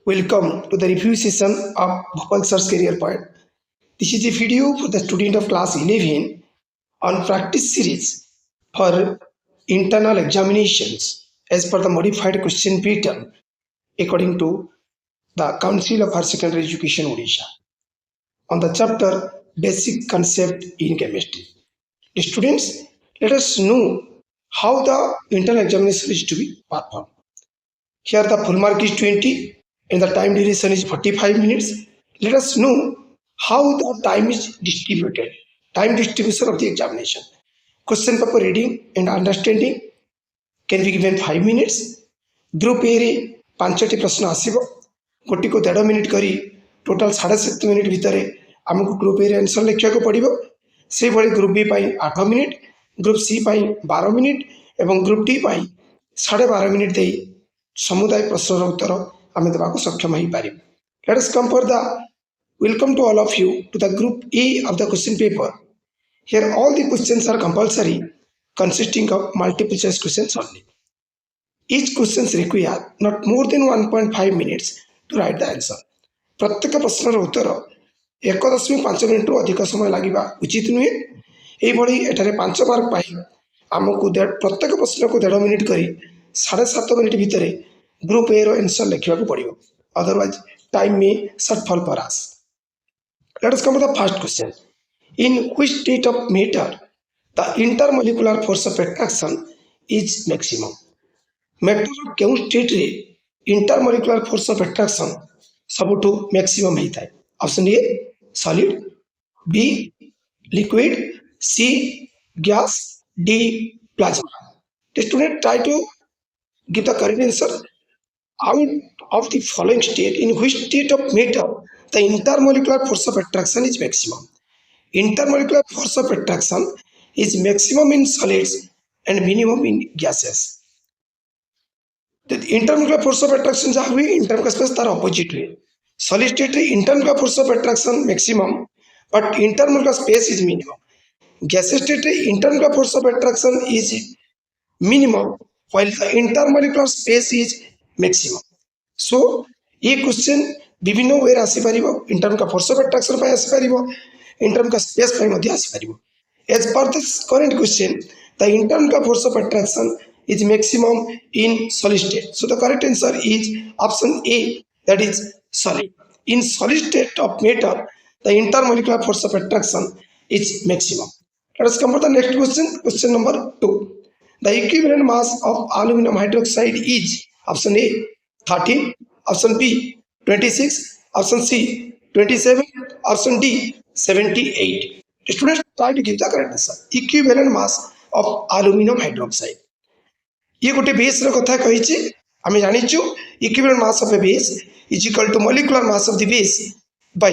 Welcome to the review session of Bhopal Sir's Career Point. This is a video for the student of class 11 on practice series for internal examinations as per the modified question pattern according to the Council of Higher Secondary Education Odisha on the chapter Basic Concept in Chemistry. The students, let us know how the internal examination is to be performed. Here the full mark is 20 and the time duration is 45 minutes. Let us know how the time is distributed. Time distribution of the examination. Question paper reading and understanding can be given 5 minutes. Group A रे 5टी प्रश्न आसीबो गोटी को 1.5 minute करी total 7.5 minute भितर आमको group A रे answer लिखा को पड़िबो से भली ग्रुप बी पाई 8 मिनिट ग्रुप सी पाई 12 मिनिट एवं ग्रुप डी पाई 12.5 मिनिट दे समुदाय प्रश्नर उत्तर आम देवा सक्षम हो पार. Let us come for the welcome to all of you to the group A of the question paper. Here all the questions are compulsory consisting of multiple choice questions only. Each questions require not more than 1.5 minutes to write the answer. प्रत्येक प्रश्नर उत्तर 1.5 minute अधिक समय लगे उचित नुहे. ये 5 mark पाई आमको प्रत्येक प्रश्न को 1.5 मिनिट करी 7.5 मिनिट भितर ग्रुप ए रो आंसर लिखा पड़ो. अदरवाइज टाइम में शॉर्टफॉल पर आस. Let us come to the first question. In which state of matter the intermolecular force of attraction is maximum. Matter क्यों स्टेट रे इंटरमोलिकुलर फोर्स ऑफ अट्रैक्शन सबुठु maximum होता है. Option A solid, B liquid, C gas, D plasma. The student try to give the correct answer. Out of the following state, in which state of matter the intermolecular force of attraction is maximum? Intermolecular force of attraction is maximum in solids and minimum in gases. The intermolecular force of attraction जहाँ हुई intermolecular space तार opposite हुई. Solid state रे intermolecular force of attraction maximum but intermolecular space is minimum. Gases state रे intermolecular force of attraction is minimum while the intermolecular space is maximum. So ये question विभिन्न वे आसी परिबो. Intermolecular force of attraction पे आसी परिबो, इंटरमोलिकुलर स्पेस पे मध्ये आसी परिबो. As per this current question, the intermolecular force of attraction is maximum in solid state. So the correct answer is option A, that is solid. In solid state of matter, the intermolecular force of attraction is maximum. Let us come to the next question. Question number 2. The equivalent mass of aluminum hydroxide is option A 13, option B 26, option C 27, option D 78. Students try to give the correct answer. Equivalent mass of aluminum hydroxide. ये गोटे base रो कथा कहिछि. आमे जानिछु equivalent mass of a base is equal to molecular mass of the base by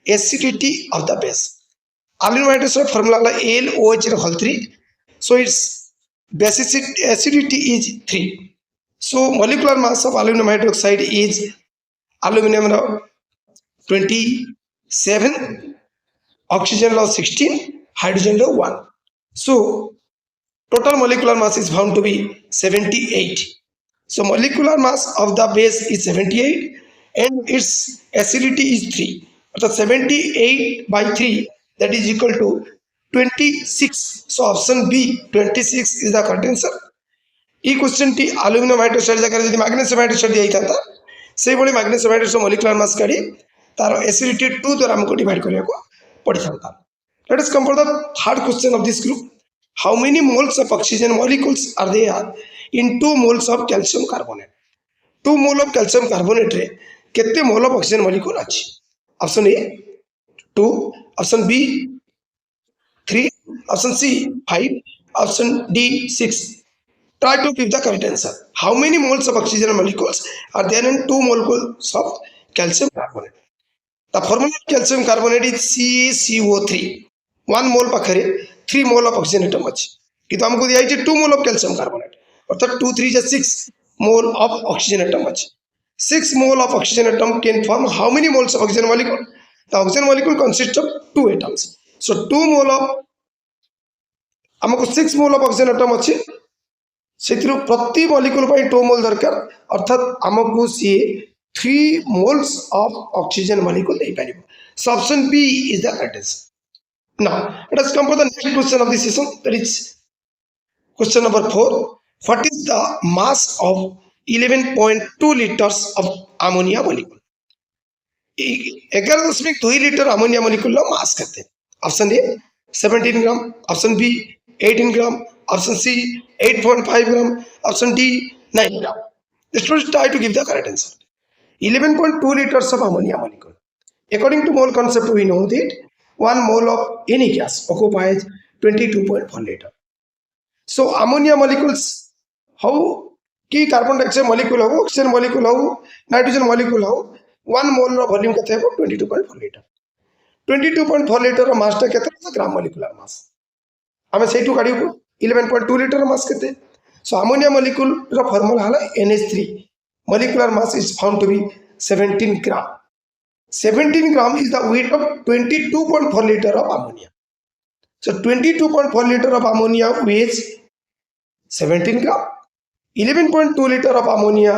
acidity of the base. Aluminum hydroxide formula la LOH रे whole 3. So its basic acidity is 3. So molecular mass of aluminum hydroxide is aluminum ro 27, oxygen law 16, hydrogen law 1. So total molecular mass is found to be 78. So molecular mass of the base is 78 and its acidity is 3. So 78 by 3, that is equal to 26. So option B 26 is the correct answer. ये question T aluminum hydroxide जगह यदि magnesium hydroxide दिया था से भली magnesium hydroxide molecular mass काढ़ी तार acidity 2 द्वारा हमको डिवाइड करने को पड़ी था. Let us come for the third question of this group. How many moles of oxygen molecules are there in 2 moles of calcium carbonate? 2 mole of calcium carbonate रे कितने mole of oxygen molecule अच्छी? Option A 2, option B 3, option C 5, option D 6. Try to give the correct answer. How many moles of oxygen molecules are there in 2 molecules of calcium carbonate? The formula of calcium carbonate is CaCO3. 1 mole पाखरे 3 mole of oxygen atom अच्छी. किंतु हमको दिया है 2 mole of calcium carbonate. अर्थात 2 3 is 6 mole of oxygen atom अच्छी. 6 mole of oxygen atom can form how many moles of oxygen molecule? The oxygen molecule consists of 2 atoms. So 2 mole of हमको 6 mole of oxygen atom अच्छी. से प्रति molecule 2 मोल दरकार. अर्थात हमको सी 3 moles of oxygen molecule ଦେଇପାରିବ. So option B is the correct answer. Now let us come for the next question of this session, that is question number 4. What is the mass of 11.2 liters of ammonia molecule? 11.2 litre ammonia molecule mass करते हैं. Option A 17 gram, option B 18 gram, option C 8.5 gram, option D 9 gram. Let's try to give the correct answer. 11.2 liters of ammonia molecule. According to mole concept, we know that 1 mole of any gas occupies 22.4 liter. So ammonia molecules, how कि carbon dioxide molecule हो, oxygen molecule हो, nitrogen molecule हो, 1 मोल rho volume केते हो 22.4 litre. 22.4 litre रो मास टा केते gram molecular mass. हमें सेटू काढियो 11.2 litre रो मास केते. सो अमोनिया मॉलिक्यूल रो फार्मूला हला NH3. Molecular mass is found to be 17 gram. 17 gram is the weight of 22.4 liter of ammonia. So 22.4 liter of ammonia weighs 17 gram. 11.2 liter of ammonia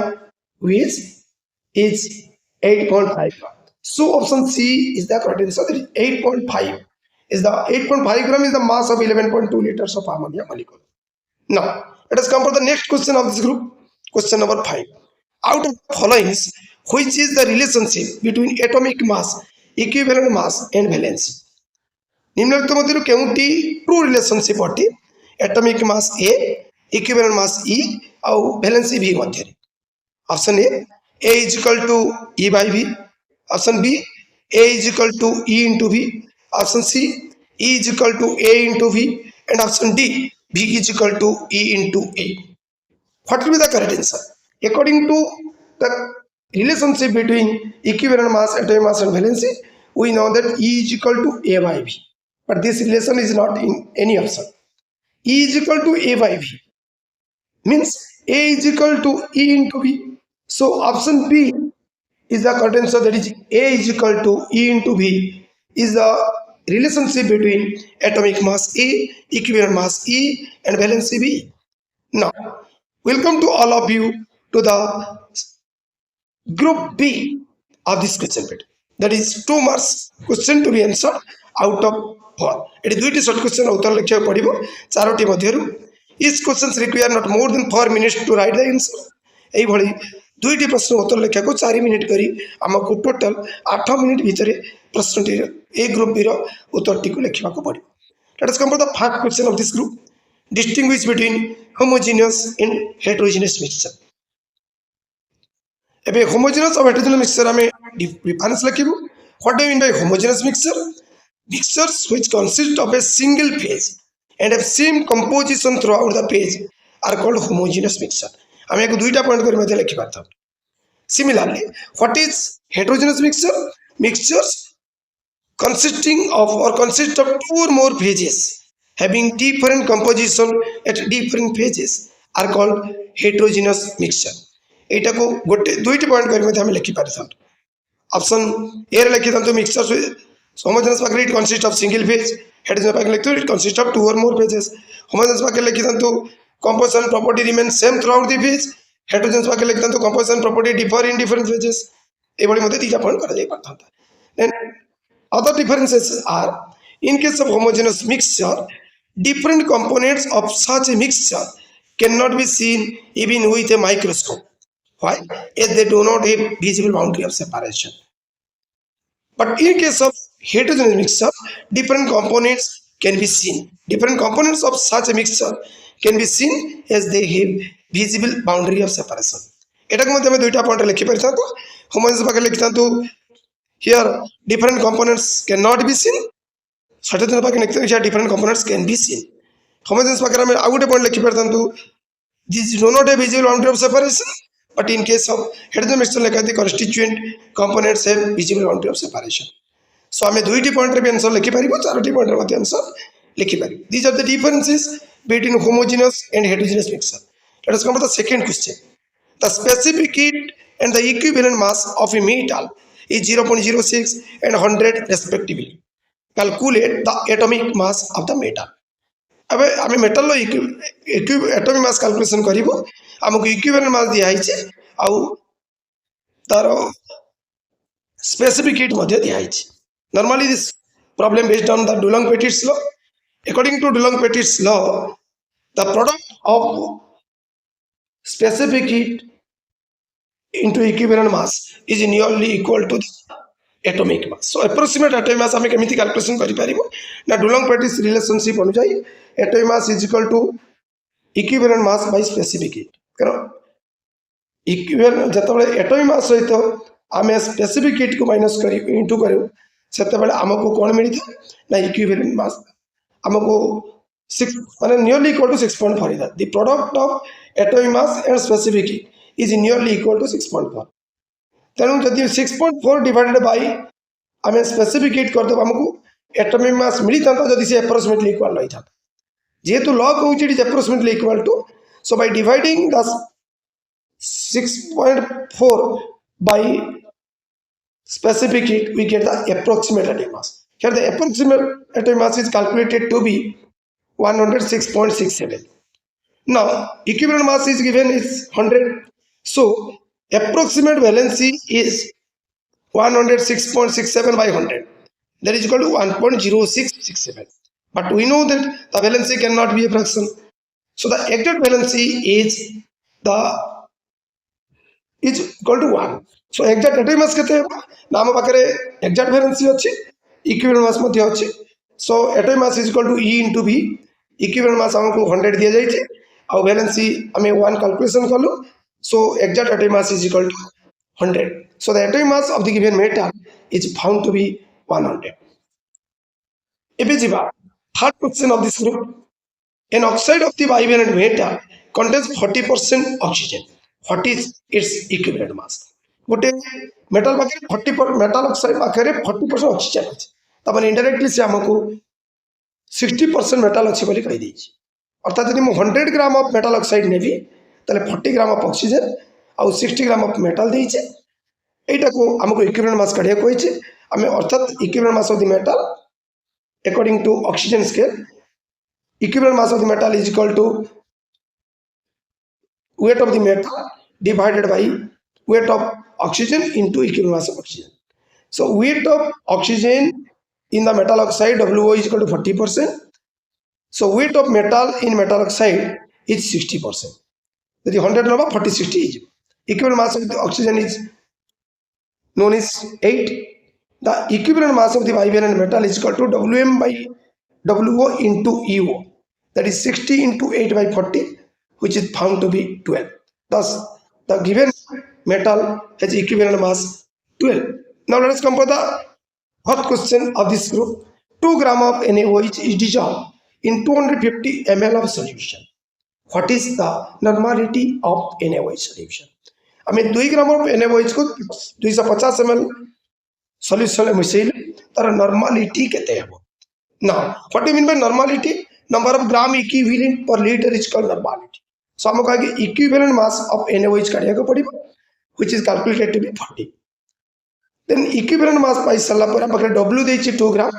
weighs is 8.5 gram. So option C is the correct answer. That is 8.5 is the 8.5 gram is the mass of 11.2 liters of ammonia molecule. Now let us come for the next question of this group. Question number 5. Out of the following, which is the relationship between atomic mass, equivalent mass and valency? निम्नलिखित मध्यरु केउंटी true relationship अटे atomic mass A, equivalent mass E और valency B मध्य. Option A is equal to E by V, option B A is equal to E into V, option C E is equal to A into V, and option D V is equal to E into A. What will be the correct answer? According to the relationship between equivalent mass, atomic mass and valency, we know that E is equal to A by V. But this relation is not in any option. E is equal to A by V means A is equal to E into V. So option B is the correct answer, that is A is equal to E into V is the relationship between atomic mass A, equivalent mass E and valency B. Now welcome to all of you to the group B of this question bit. That is 2 marks question to be answered out of 4. It is 2 short question उत्तर लिखिया पड़िबो 4टी मध्यरु. Each questions require not more than 4 minutes to write the answer. एई भली 2टी प्रश्न उत्तर लिखिया को 4 minute करी हमको total 8 minute भितरे प्रश्नटी ए group B रो उत्तरटी को लिखिबा को पड़िबो. Let us come to the first question of this group. Distinguish between homogeneous and heterogeneous mixture. एबे homogeneous और heterogeneous mixture हमें difference लिखिबो. What do you mean by homogeneous mixture? Mixtures which consist of a single phase and have same composition throughout the phase are called homogeneous mixture. हमें एक दुईटा point कर मध्य लिखि पारता. Similarly, what is heterogeneous mixture? Mixtures consisting of or consist of 2 or more phases having different composition at different phases are called heterogeneous mixture. एटा को गोटे दुईटी point कर मध्य हम लिखि पारता. ऑप्शन ए रे लिखि दंतो mixture homogeneous packet it consists of single phase, heterogeneous packet लिखि it consists of 2 or more phases. Homogeneous packet लिखि दंतो composition property remains same throughout the phase, heterogeneous packet लिखि दंतो composition property differ in different phases. ए बड़ी मते तीजा point करा जाय पारता. Then other differences are in case of homogeneous mixture, different components of such a mixture cannot be seen even with a microscope. Why? As they do not have visible boundary of separation. But in case of heterogeneous mixture, different components can be seen. Different components of such a mixture can be seen as they have visible boundary of separation. एटा को मते हमें दुईटा point लिखि परछा. तो homogeneous पाके लिखता तो here different components cannot be seen. heterogeneous पाके लिखता here different components can be seen. homogeneous पाके हमें आगुटे पॉइंट लिखि परछा तो these do not have visible boundary of separation. But in case of heterogeneous mixture लिखा the constituent components have visible boundary of separation. So हमें दुईटी point रे भी answer लिखि परिबो, Charoti point रे मते आंसर लिखि परिबो. These are the differences between homogeneous and heterogeneous mixture. Let us come to the second question. The specific heat and the equivalent mass of a metal is 0.06 and 100 respectively. Calculate the atomic mass of the metal. अब हमें metal लो atomic mass calculation करिवो. हमको equivalent mass दिया आइছে आउ तार specific heat मध्य दिखाई normally this problem based on the Dulong Petit's law according to Dulong Petit's law the product of specific heat into equivalent mass is nearly equal to the atomic mass. So approximate atomic mass हमें केमिति calculation करि परिबो ना डुलोंग-पेटिट्स relationship अनुसार atomic mass is equal to equivalent mass by specific heat. कारण equivalent जतबेले atomic mass सहित आम specific hit को minus कर इंटू करूँ से आमको कौन मिली था ना इक्विवेलेंट मास आमको 6 माने nearly equal to 6.4 is the product of atomic mass and specific heat is nearly equal to 6.4 तेणु जदि 6.4 डिवाइडेड बाय आम स्पेसिफिक हिट करदे आमको एटॉमिक मास मिली था जदि से अप्रोक्सीमेटली इक्वल रही था जेहेतु लॉ कहूँ it is approximately equal to so by dividing the 6.4 by specific heat we get the approximate atomic mass. Here the approximate atomic mass is calculated to be 106.67. Now equivalent mass is given is 100. So approximate valency is 106.67 by 100. That is equal to 1.0667. But we know that the valency cannot be a fraction. So the exact valency is the is equal to 1. So exact atomic mass केते ना हम पाखरे exact valency अछि equivalent mass मध्ये अछि. So atomic mass is equal to E into V. Equivalent mass हमको 100 दिया जाय छै और valency हमें 1 कैलकुलेशन करलो. So exact atomic mass is equal to 100. So the atomic mass of the given metal is found to be 100. एबे जिबा third question of this group. An oxide of the bivalent metal contains 40% oxygen. What is its equivalent mass? गोटे metal पाखे 40 metal oxide पाखे 40% oxygen अच्छे तब indirectly से आमको 60% metal अच्छे बोली कही देछि अर्थात यदि 100 ग्राम ऑफ मेटल ऑक्साइड नेबी तले 40 ग्राम ऑफ ऑक्सीजन और 60 ग्राम ऑफ मेटल देइछे एटा को हमको इक्विवेलेंट मास काढिया कहिछे हमें अर्थात equivalent mass of the metal according to oxygen scale equivalent mass of the metal is equal to weight of the metal divided by weight of oxygen into equivalent mass of oxygen. So weight of oxygen in the metal oxide WO is equal to 40%. So weight of metal in metal oxide is 60%. The 100 number 40 60 is equivalent mass of the oxygen is known as 8. The equivalent mass of the bivalent metal is equal to Wm by WO into EO. That is 60 into 8 by 40. Which is found to be 12. Thus, the given metal has equivalent mass 12. Now let us come for the first question of this group. 2 gram of NaOH is dissolved in 250 ml of solution. What is the normality of NaOH solution? हमें 2 ग्राम of NaOH को 250 ml solution में मिसेले तार normality केते हबो. Now, what do you mean by normality? Number of gram equivalent per liter is called normality. So हमको आगे equivalent mass of NaOH काढिया को पड़िबो which is calculated to be 40. Then equivalent mass पाई सला पर हमको W देछि 2 ग्राम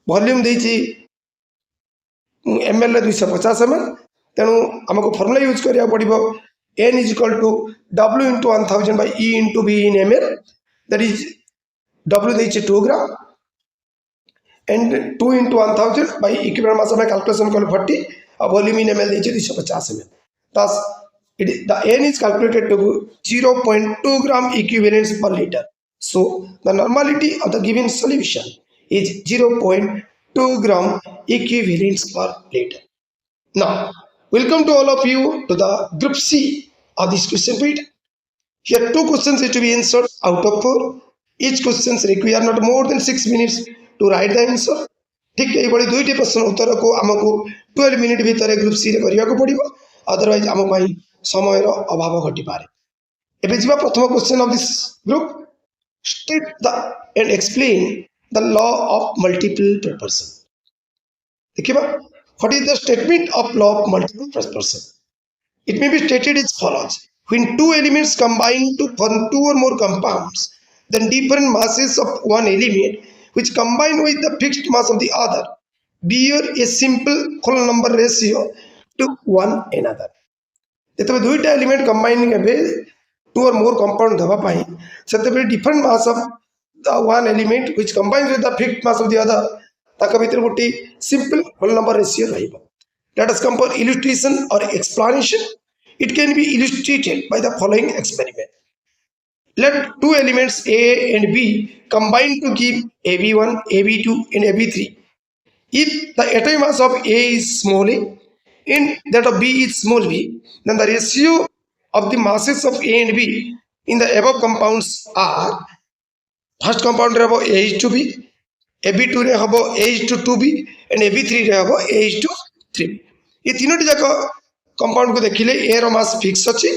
volume देछि ml 250 ml तेनु हमको फार्मूला यूज करिया पड़िबो N is equal to W into 1000 by E into V in ml. That is W देछि 2 ग्राम and 2 into 1000 by equivalent mass हमें कैलकुलेशन कर 40 और वॉल्यूम इन ml देछि 250 ml. Thus, the N is calculated to 0.2 gram equivalents per liter. So, the normality of the given solution is 0.2 gram equivalents per liter. Now, welcome to all of you to the group C of this question bit. Here 2 questions is to be answered out of 4. Each question require not more than 6 minutes to write the answer. ठीक है बड़ी दुईटी प्रश्न उत्तर को हमको 12 minute भीतर group C रे करिया को पड़िबो अदरवाइज आम समय अभाव घटी पारे. एबे जिबा प्रथम question of this group state the and explain the law of multiple proportion. देखिबा what is the statement of law of multiple proportion. It may be stated as follows. When two elements combine to form 2 or more compounds, then different masses of one element which combine with the fixed mass of the other bear a simple whole number ratio to one another. जेतबे दुईटा element combine हेबे two or more compound dava pai seteବେଳେ different mass of the one element which combines with the fixed mass of the other taka bhitar gote simple whole number ratio rahibo. Let us come for illustration or explanation. It can be illustrated by the following experiment. Let two elements A and B combine to give AB1, AB2 and AB3. If the atomic mass of A is small a and that of B is small b, then the ratio of the masses of A and B in the above compounds are first compound रे A is to B, AB2 रे हबो A is to 2B and AB3 रे हबो A is to 3B. ये तीनोटी जाक compound को देखिले A row mass fixed अछि.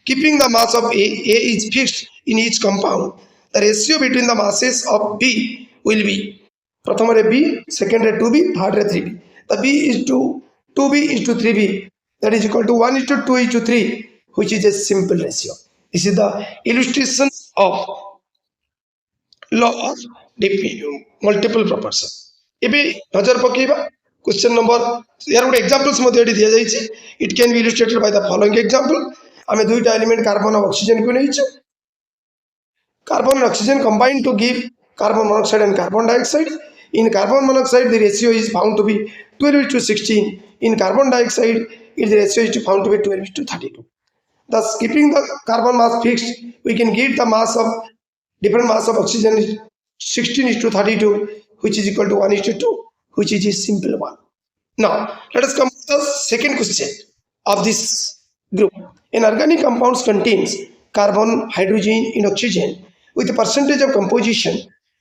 Keeping the mass of A is fixed in each compound. The ratio between the masses of B will be प्रथम रे B, second रे 2B, third रे 3B. The B is to 2B is to 3B. That is equal to 1 is to 2 is to 3, which is a simple ratio. This is the illustration of law of multiple proportion. एबे नजर पकेबा question number यार गोटे examples मध्ये एठी दिया जायछि. It can be illustrated by the following example. आमे दुईटा एलिमेंट कार्बन और ऑक्सीजन को नैछु. Carbon and oxygen combine to give carbon monoxide and carbon dioxide. In carbon monoxide, the ratio is found to be 12:16. In carbon dioxide, the ratio is found to be 12:32. Thus, keeping the carbon mass fixed, we can get the mass of different mass of oxygen is 16:32, which is equal to 1:2, which is a simple one. Now, let us come to the second question of this group. An organic compound contains carbon, hydrogen, and oxygen with a percentage of composition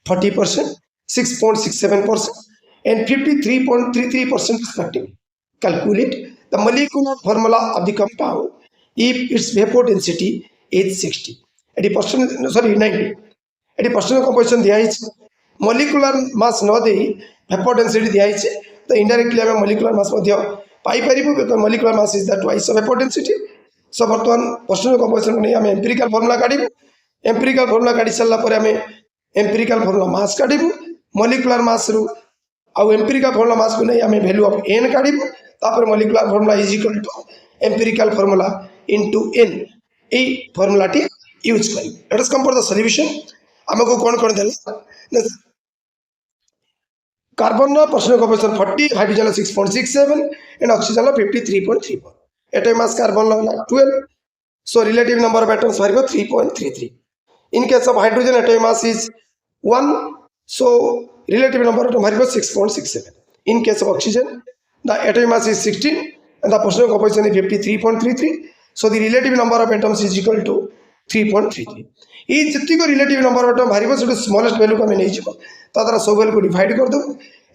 40%, 6.67%, and 53.33% respectively. Calculate the molecular formula of the compound if its vapor density is 60. At a percent, sorry, 90. At a percent composition दिया है molecular mass न दे vapor density दिया है तो indirectly हमें molecular mass Madhya pi परिबो because molecular mass is the twice of vapor density. So बर्तमान percent composition नहीं हमें empirical formula काढिबो. Empirical formula काढी सल्ला पर हमें empirical formula mass काढिबो. Molecular mass रू आउ empirical formula mass को नहीं हमें value of n काढिबो. तापर molecular formula is equal to empirical formula into n. A formula T use करी. Let us come for the solution. हमको कौन देला carbon percent composition 40, hydrogen 6.67 and oxygen 53.34. atomic mass carbon 12. So relative number of atoms varies 3.33. In case of hydrogen, atomic mass is 1. So relative number of atoms varies 6.67. In case of oxygen, the atomic mass is 16 and the percent composition is 53.33. So the relative number of atoms is equal to 3.33. ये जितनी को relative number of atoms varies so smallest value का मैं नहीं जीवो तादरा सब value को divide कर दो.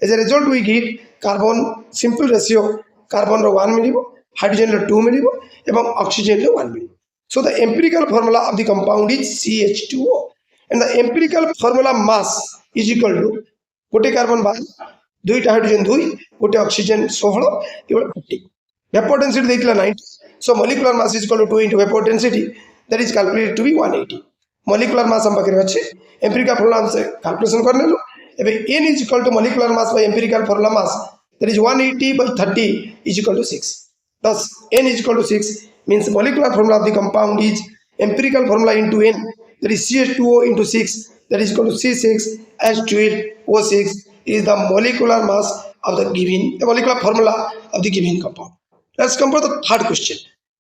As a result, we get carbon simple ratio carbon row 1 मिलिबो, hydrogen रो 2 मिलिबो एवं oxygen रो 1 मिलिबो. So the empirical formula of the compound is CH2O and the empirical formula mass is equal to गोटे carbon 12, दुईटा hydrogen 2, गोटे oxygen 16 केवल 40. Vapor density देखला 90. So molecular mass is equal to 2 into vapor density, that is calculated to be 180. Molecular mass हम पाखे अच्छे empirical formula से calculation करने लो. एबे n is equal to molecular mass by empirical formula mass, that is 180 by 30 is equal to 6. Thus n is equal to 6 means molecular formula of the compound is empirical formula into n, that is CH2O into 6, that is equal to C6H12O6 is the molecular mass of the given, the molecular formula of the given compound. Let's come to the third question.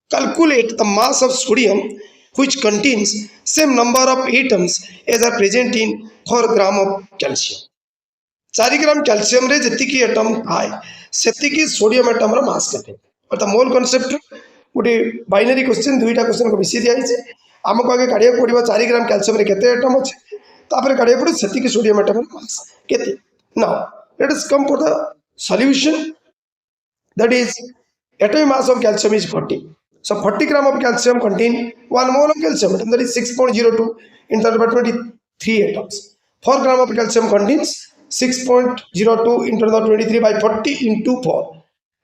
Calculate the mass of sodium which contains same number of atoms as are present in 4 gram of calcium. 4 gram calcium रे जतिकी atom आए सेतिकी sodium atom रो मास केते और the mole concept गोटे binary question दुईटा question को मिसी दिया है हमको आगे काढिया पड़िबो 4 ग्राम कैल्शियम रे केते एटम अछि तापर काढिया पड़ो सेतिकी सोडियम एटम रो मास केते. Now let us come for the solution. That is atomic mass of calcium is 40. So 40 gram of calcium contain 1 mole of calcium atom, that is 6.02 into 23 atoms. 4 gram of calcium contains 6.02 into the 23 by 40 into 4,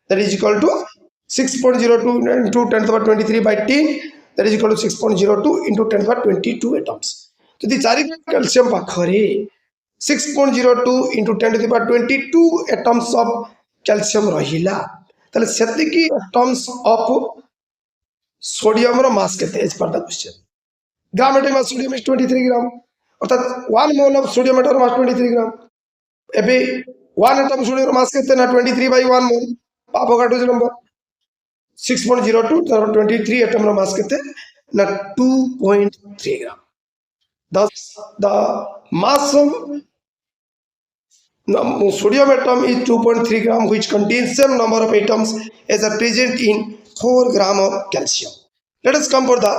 that is equal to 6.02 into 10 to the 23 by 10, that is equal to 6.02 into 10 to the 22 atoms. So the 4 gram calcium pakhare 6.02 into 10 to the power 22 atoms of calcium rahila. ताले सेतिकी atoms of sodium रो मास केते as per the question. Gram atom of sodium is 23 ग्राम अर्थात 1 mole of sodium atom मास 23 ग्राम एबे 1 atom sodium मास केते ना 23 by 1 mole Avogadro number 6.02 तर 23 atom रो मास केते ना 2.3 ग्राम thus the mass of sodium atom is 2.3 gram which contains same number of atoms as are present in 4 gram of calcium. Let us come for the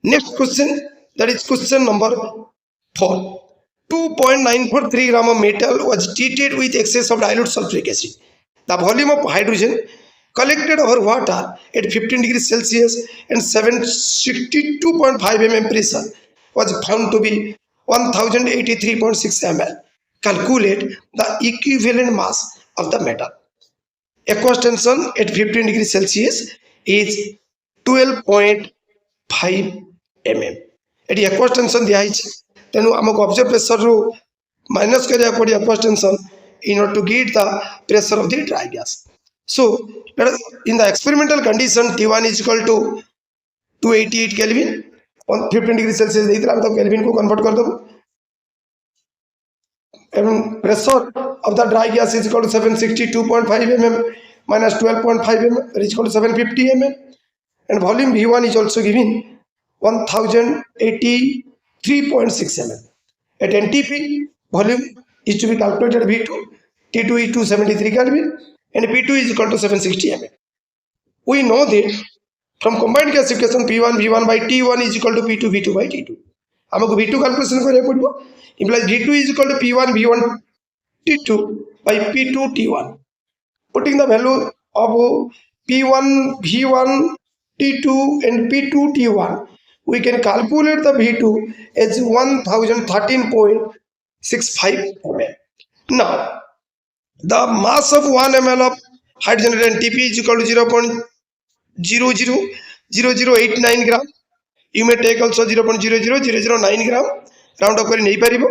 next question, that is question number 4. 2.943 gram of metal was treated with excess of dilute sulfuric acid. The volume of hydrogen collected over water at 15 degrees Celsius and 762.5 mm pressure was found to be 1083.6 ml. Calculate the equivalent mass of the metal. Aqueous tension at 15 degrees Celsius is 12.5 mm. Eighty aqueous tension दिया तेणु आमको observe pressure रू minus करिया पड़ी aqueous tension in order to get the pressure of the dry gas. So in the experimental condition T1 is equal to 288 Kelvin on 15 degree Celsius देइतरा हम तब Kelvin को convert कर दबो एवं pressure of the dry gas is equal to 762.5 mm minus 12.5 mm is equal to 750 mm and volume V1 is also given 1083.6 mm. At NTP, volume is to be calculated V2, T2 is 273 Kelvin and P2 is equal to 760 mm. We know that from combined gas equation P1 V1 by T1 is equal to P2 V2 by T2. हमको V2 calculation करिया पड़िबो implies V2 is equal to P1 V1 T2 by P2 T1. Putting the value of P1 V1 T2 and P2 T1, we can calculate the V2 as 1013.65 ml. Now, the mass of 1 ml of hydrogen at NTP is equal to 0.000089 gram. You may take also 0.00009 gram. Round up करी नहीं पारिबो.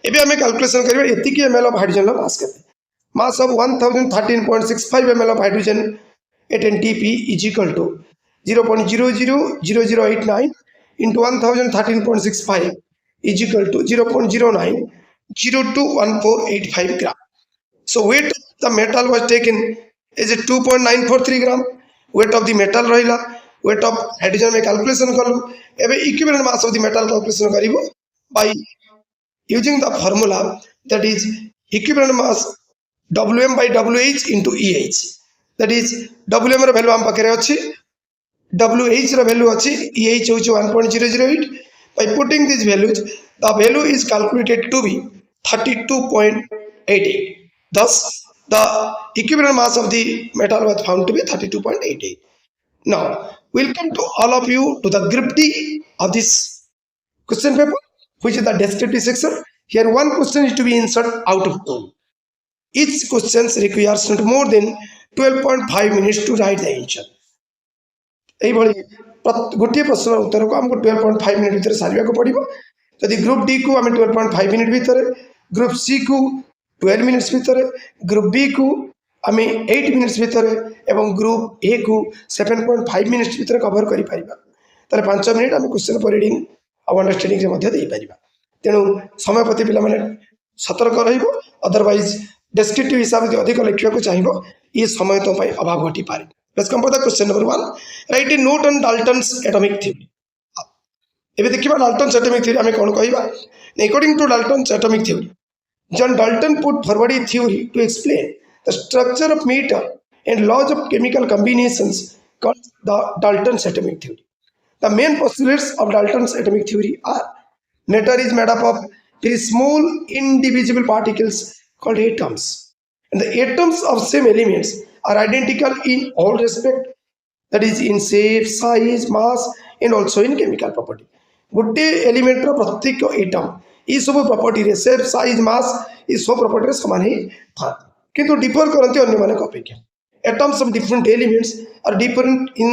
एबे हमें calculation करिबा एतिकी ml of hydrogen ला मास केते. Mass of 1013.65 ml of hydrogen at NTP is equal to 0.000089 into 1013.65 is equal to 0.09021485 gram. So weight of the metal was taken is 2.943 gram. Weight of the metal रहिला, weight of hydrogen में calculation करू. एबे equivalent mass of the metal calculation करिबो by using the formula that is equivalent mass Wm by Wh into Eh. That is Wm row value हम पाखरे अछि WH रो value अछि EH होछि 1.008. By putting these values, the value is calculated to be 32.88. Thus, the equivalent mass of the metal was found to be 32.88. Now, welcome to all of you to the group D of this question paper, which is the descriptive section. Here, one question is to be answered out of 2. Each question requires not more than 12.5 minutes to write the answer. এইভাবে গোটিয়ে প্রশ্নর উত্তর को हमको 12.5 minute ভিতরে সারিବାକୁ পড়িব যদি group D को ଆମେ 12.5 minute ভিতরে গ্রুप सी को 12 मिनट्स ভিতরে গ্রুप बी को ଆମେ 8 मिनट्स ভিতরে এবং গ্রুপ ए को 7.5 मिनट्स ভিতরে कवर करि पाइबा তাহলে 5 मिनट ଆମେ क्वेश्चन पर रीडिंग और अंडरस्टैंडिंग रे मध्ये देई पारिबा तेणु समय प्रति पिला माने सतर्क रहिबो अदरवाइज डेस्क्रिप्टिव हिसाब से अधिक लिखिया को चाहिबो ये समय तो पई अभाव घटी पारे. Let's come for the question number 1. Write a note on Dalton's atomic theory. एबे देखिबा Dalton's atomic theory हमें कोन कहिबा. According to Dalton's atomic theory, John Dalton put forward a theory to explain the structure of matter and laws of chemical combinations called the Dalton's atomic theory. The main postulates of Dalton's atomic theory are matter is made up of very small indivisible particles called atoms, and the atoms of same elements are identical in all respect, that is in shape, size, mass and also in chemical property. गोटे element रो प्रत्येक atom ई सब property रे shape size मास ई सब property रे समान ही था किंतु differ करंती अन्य माने अपेक्षा. Atoms of different elements are different in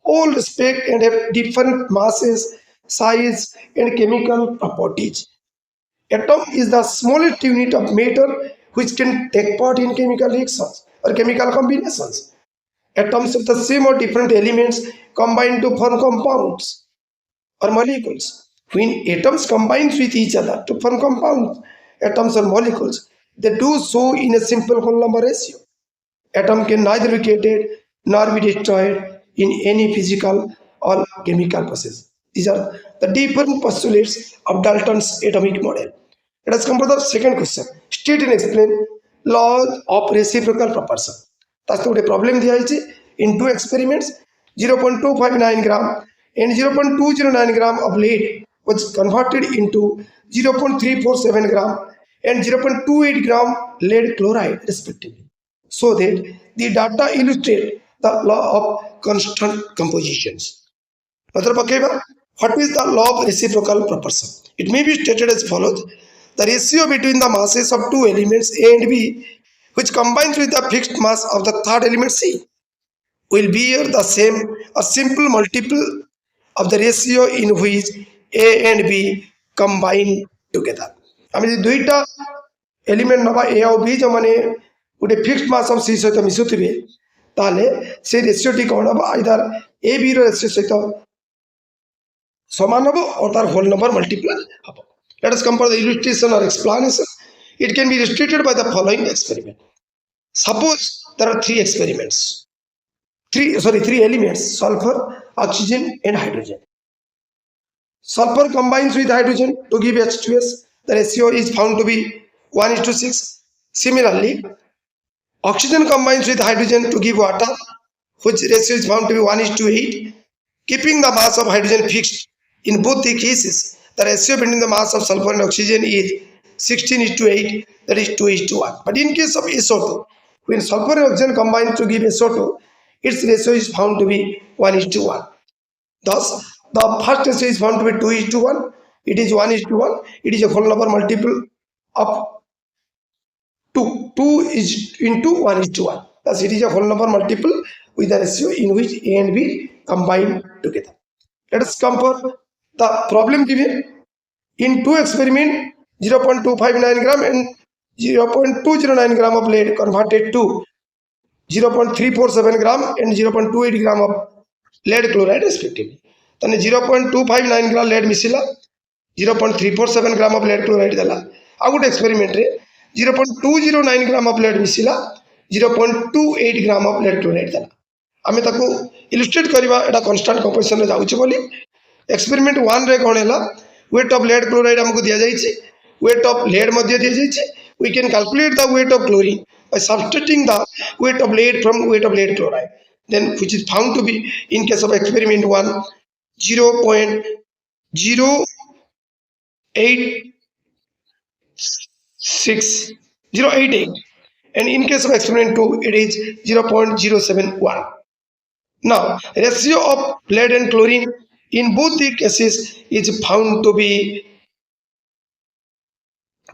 all respect and have different masses, size and chemical properties. Atom is the smallest unit of matter which can take part in chemical reactions or chemical combinations. Atoms of the same or different elements combine to form compounds or molecules When atoms combine with each other to form compounds, atoms or molecules, they do so in a simple whole number ratio. Atom can neither be created nor be destroyed in any physical or chemical process. These are the different postulates of Dalton's atomic model. Let us come to the second question. State and explain law of reciprocal proportion. That's the problem in two experiments. 0.259 gram and 0.209 gram of lead was converted into 0.347 gram and 0.28 gram lead chloride respectively, so that the data illustrate the law of constant compositions. मतलब पकेगा, what is the law of reciprocal proportion? It may be stated as follows. The ratio between the masses of two elements A and B, which combines with the fixed mass of the third element C, will be the same, a simple multiple of the ratio in which A and B combine together. आम दुईटा element नवा ए आउ B जो मैंने गोटे fixed mass of सी सहित मिसुथिबे ताले से रेशियोटी कौन हम आइदर ए बी रेशियो सहित समान हम और तार होल नंबर मल्टीप्लाई हम. Let us compare the illustration or explanation. It can be illustrated by the following experiment. Suppose there are three experiments. Three elements: sulfur, oxygen and hydrogen. Sulfur combines with hydrogen to give H2S. The ratio is found to be 1:6. Similarly, oxygen combines with hydrogen to give water, which ratio is found to be 1:8. Keeping the mass of hydrogen fixed in both the cases, the ratio between the mass of sulfur and oxygen is 16:8, that is 2:1. But in case of SO2, when sulfur and oxygen combine to give SO2, its ratio is found to be 1:1. Thus, the first ratio is found to be 2:1. It is 1:1. It is a whole number multiple of 2. 2 is into 1:1. Thus, it is a whole number multiple with the ratio in which A and B combine together. Let us compare the problem given. In two experiments, 0.259 gram and 0.209 gram of lead converted to 0.347 gram and 0.28 gram of lead chloride respectively. Then 0.259 gram lead मिसिला, 0.347 gram of lead chloride देला. आ गुटे experiment रे 0.209 gram of lead मिसिला, 0.28 gram of lead chloride देला. आमे ताको illustrate करबा एटा constant composition रे जाउची बोली. Experiment 1 रे कोन हैला, वेट ऑफ lead chloride हमको दिया जाइछि, weight of lead मध्य दिया जाइछि. We can calculate the weight of chlorine by substituting the weight of lead from weight of lead chloride, then which is found to be in case of experiment 1 0.088 and in case of experiment 2 it is 0.071. Now ratio of lead and chlorine in both the cases is found to be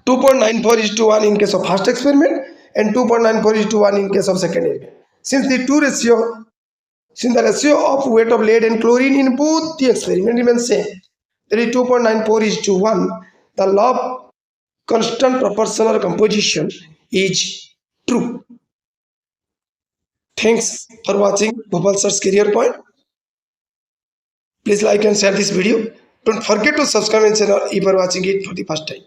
2.94:1 in case of first experiment and 2.94:1 in case of second experiment. Since the ratio of weight of lead and chlorine in both the experiment remains same, that is 2.94:1, the law of constant proportional composition is true. Thanks for watching Bhopal Sir's Career Point. Please like and share this video. Don't forget to subscribe my channel if you are watching it for the first time.